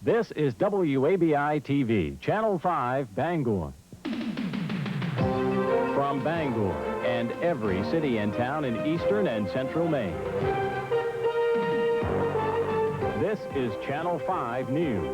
This is WABI-TV, Channel 5, Bangor. From Bangor and every city and town in eastern and central Maine, this is Channel 5 News.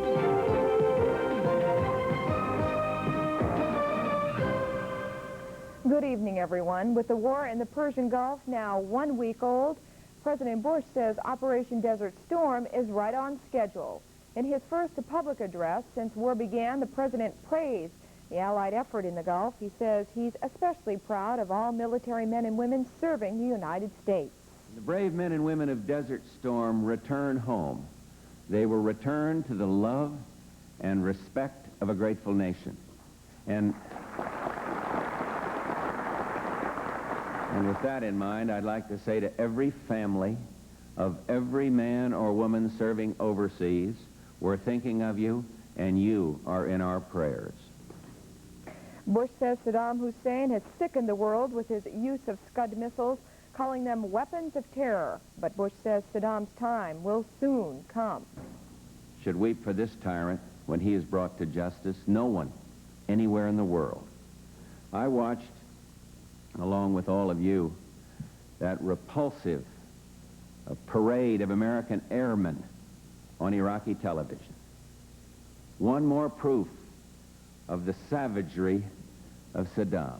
Good evening, everyone. With the war in the Persian Gulf now 1 week old, President Bush says Operation Desert Storm is right on schedule. In his first public address since war began, the president praised the Allied effort in the Gulf. He says he's especially proud of all military men and women serving the United States. The brave men and women of Desert Storm return home. They will return to the love and respect of a grateful nation. And with that in mind, I'd like to say to every family of every man or woman serving overseas, we're thinking of you, and you are in our prayers. Bush says Saddam Hussein has sickened the world with his use of Scud missiles, calling them weapons of terror. But Bush says Saddam's time will soon come. Should weep for this tyrant when he is brought to justice. No one anywhere in the world. I watched, along with all of you, that repulsive parade of American airmen on Iraqi television. One more proof of the savagery of Saddam.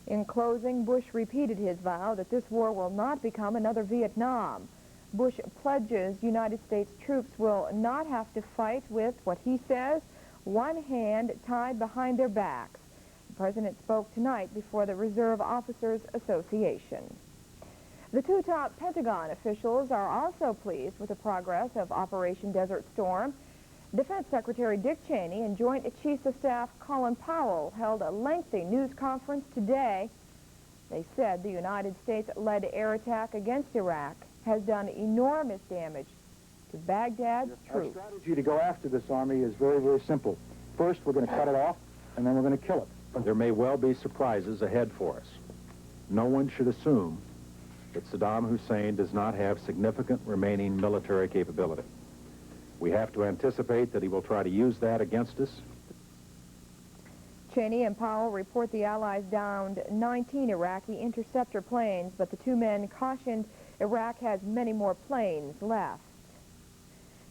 In closing, Bush repeated his vow that this war will not become another Vietnam. Bush pledges United States troops will not have to fight with what he says, one hand tied behind their backs. The president spoke tonight before the Reserve Officers Association. The two top Pentagon officials are also pleased with the progress of Operation Desert Storm. Defense Secretary Dick Cheney and Joint Chiefs of Staff Colin Powell held a lengthy news conference today. They said the United States-led air attack against Iraq has done enormous damage to Baghdad's troops. Our strategy to go after this army is very, very simple. First, we're going to cut it off, and then we're going to kill it. There may well be surprises ahead for us. No one should assume that Saddam Hussein does not have significant remaining military capability. We have to anticipate that he will try to use that against us. Cheney and Powell report the Allies downed 19 Iraqi interceptor planes, but the two men cautioned Iraq has many more planes left.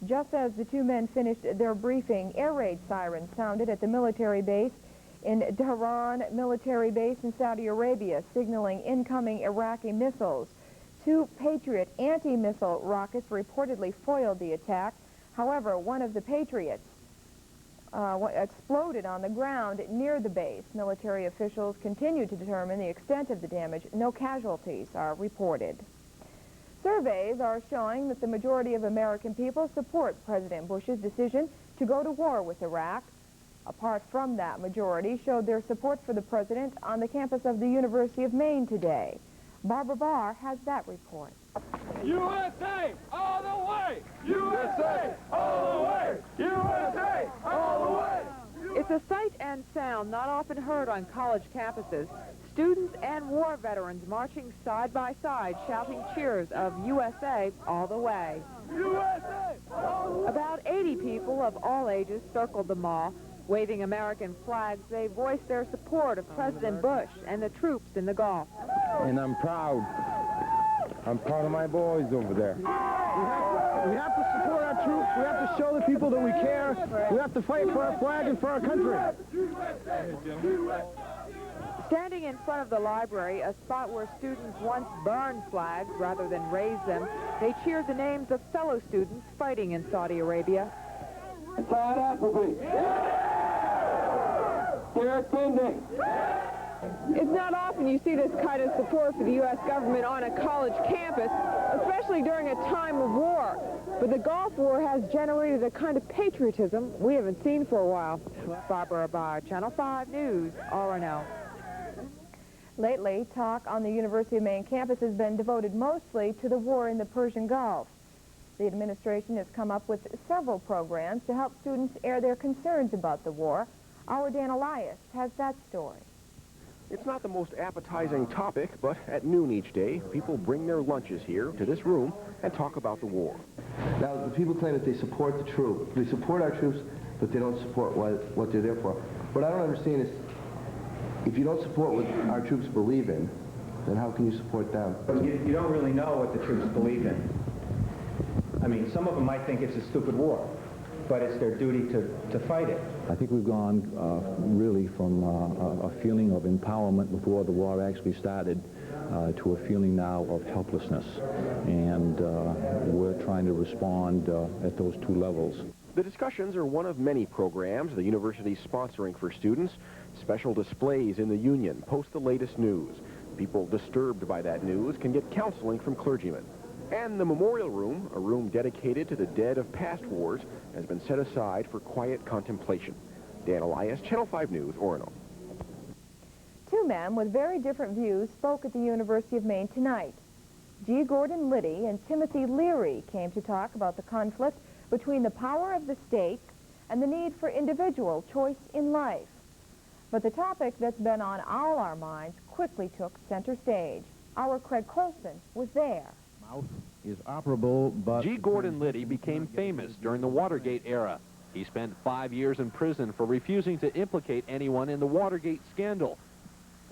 Just as the two men finished their briefing, air raid sirens sounded at the military base in Tehran military base in Saudi Arabia, signaling incoming Iraqi missiles. Two Patriot anti-missile rockets reportedly foiled the attack. However, one of the Patriots exploded on the ground near the base. Military officials continue to determine the extent of the damage. No casualties are reported. Surveys are showing that the majority of American people support President Bush's decision to go to war with Iraq. Apart from that, majority showed their support for the president on the campus of the University of Maine today. Barbara Barr has that report. USA all the way! USA all the way! USA all the way! It's a sight and sound not often heard on college campuses. Students and war veterans marching side by side, shouting cheers of USA all the way. USA all the way! About 80 people of all ages circled the mall. Waving American flags, they voiced their support of President Bush and the troops in the Gulf. And I'm proud. I'm proud of my boys over there. We have to support our troops. We have to show the people that we care. We have to fight for our flag and for our country. Standing in front of the library, a spot where students once burned flags rather than raised them, they cheered the names of fellow students fighting in Saudi Arabia. Todd Appleby. Derek Binding. It's not often you see this kind of support for the U.S. government on a college campus, especially during a time of war. But the Gulf War has generated a kind of patriotism we haven't seen for a while. Barbara Barr, Channel 5 News, RNL. Lately, talk on the University of Maine campus has been devoted mostly to the war in the Persian Gulf. The administration has come up with several programs to help students air their concerns about the war. Our Dan Elias has that story. It's not the most appetizing topic, but at noon each day, people bring their lunches here to this room and talk about the war. Now, the people claim that they support the troops. They support our troops, but they don't support what they're there for. What I don't understand is, if you don't support what our troops believe in, then how can you support them? You don't really know what the troops believe in. I mean, some of them might think it's a stupid war, but it's their duty to fight it. I think we've gone really from a feeling of empowerment before the war actually started to a feeling now of helplessness. And we're trying to respond at those two levels. The discussions are one of many programs the university's sponsoring for students. Special displays in the Union post the latest news. People disturbed by that news can get counseling from clergymen. And the Memorial Room, a room dedicated to the dead of past wars, has been set aside for quiet contemplation. Dan Elias, Channel 5 News, Orono. Two men with very different views spoke at the University of Maine tonight. G. Gordon Liddy and Timothy Leary came to talk about the conflict between the power of the state and the need for individual choice in life. But the topic that's been on all our minds quickly took center stage. Our Craig Colson was there. Is operable, but G. Gordon Liddy became famous during the Watergate era. He spent 5 years in prison for refusing to implicate anyone in the Watergate scandal.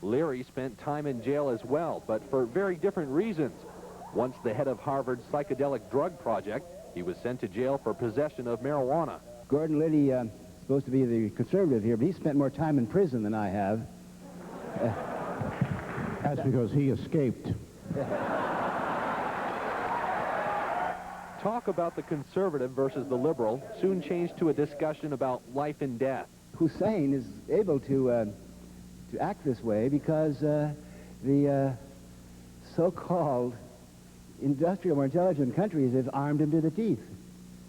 Leary spent time in jail as well, but for very different reasons. Once the head of Harvard's psychedelic drug project, he was sent to jail for possession of marijuana. Gordon Liddy, supposed to be the conservative here, but he spent more time in prison than I have. That's because he escaped. Talk about the conservative versus the liberal soon changed to a discussion about life and death. Hussein is able to act this way because the so-called industrial, more intelligent countries have armed him to the teeth.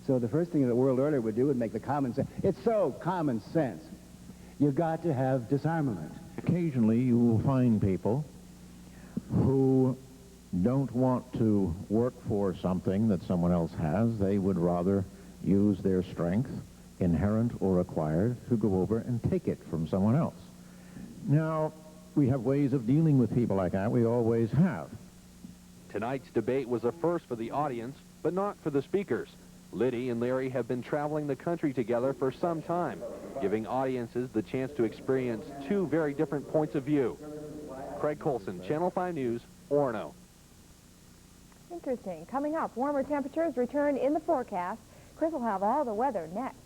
So the first thing that the world order would do would make the common sense. It's so common sense. You've got to have disarmament. Occasionally you will find people who don't want to work for something that someone else has. They would rather use their strength, inherent or acquired, to go over and take it from someone else. Now, we have ways of dealing with people like that. We always have. Tonight's debate was a first for the audience, but not for the speakers. Liddy and Leary have been traveling the country together for some time, giving audiences the chance to experience two very different points of view. Craig Colson, Channel 5 News, Orono. Interesting. Coming up, warmer temperatures return in the forecast. Chris will have all the weather next.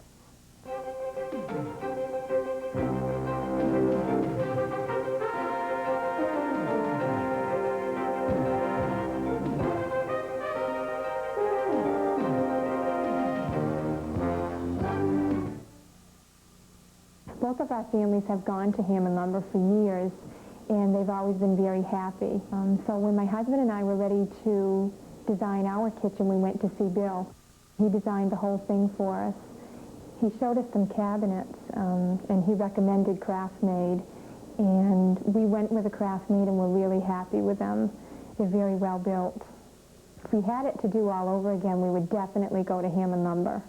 Both of our families have gone to Hammond Lumber for years, and they've always been very happy. So when my husband and I were ready to design our kitchen, we went to see Bill. He designed the whole thing for us. He showed us some cabinets, and he recommended KraftMaid, and we went with a KraftMaid and we're really happy with them. They're very well built. If we had it to do all over again, we would definitely go to Hammond Lumber.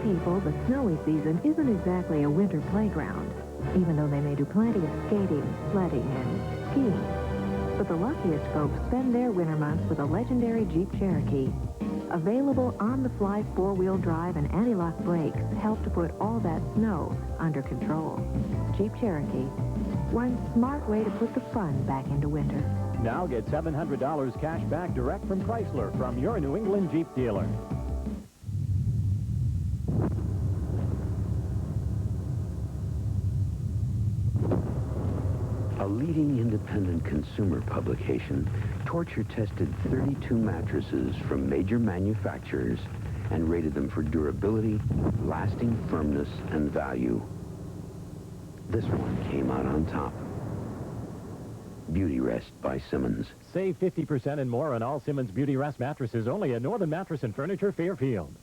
People, the snowy season isn't exactly a winter playground, even though they may do plenty of skating, sledding, and skiing. But the luckiest folks spend their winter months with a legendary Jeep Cherokee. Available on-the-fly four-wheel drive and anti-lock brakes help to put all that snow under control. Jeep Cherokee, one smart way to put the fun back into winter. Now get $700 cash back direct from Chrysler from your New England Jeep dealer. A leading independent consumer publication torture-tested 32 mattresses from major manufacturers and rated them for durability, lasting firmness, and value. This one came out on top. Beauty Rest by Simmons. Save 50% and more on all Simmons Beauty Rest mattresses only at Northern Mattress and Furniture, Fairfield.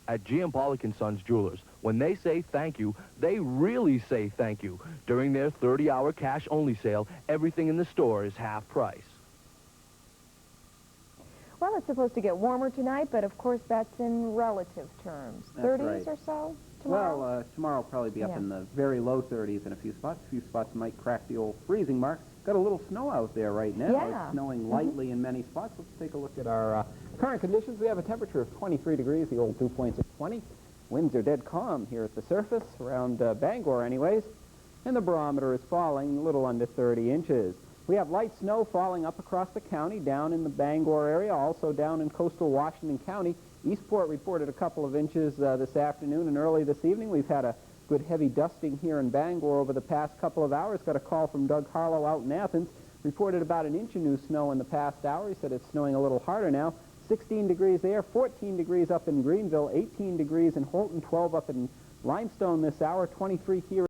At G.M. Pollock & Sons Jewelers, when they say thank you, they really say thank you. During their 30-hour cash-only sale, everything in the store is half price. Well, it's supposed to get warmer tonight, but of course that's in relative terms. That's 30s right. or so tomorrow? Well, tomorrow will probably be up in the very low 30s in a few spots. A few spots might crack the old freezing mark. got a little snow out there right now. Yeah. It's snowing lightly in many spots. Let's take a look at our current conditions. We have a temperature of 23 degrees, the old dew point's at 20. Winds are dead calm here at the surface, around Bangor anyways. And the barometer is falling a little under 30 inches. We have light snow falling up across the county, down in the Bangor area, also down in coastal Washington County. Eastport reported a couple of inches this afternoon, and early this evening we've had a good heavy dusting here in Bangor over the past couple of hours. Got a call from Doug Harlow out in Athens. Reported about an inch of new snow in the past hour. He said it's snowing a little harder now. 16 degrees there, 14 degrees up in Greenville, 18 degrees in Holton, 12 up in Limestone this hour, 23 here.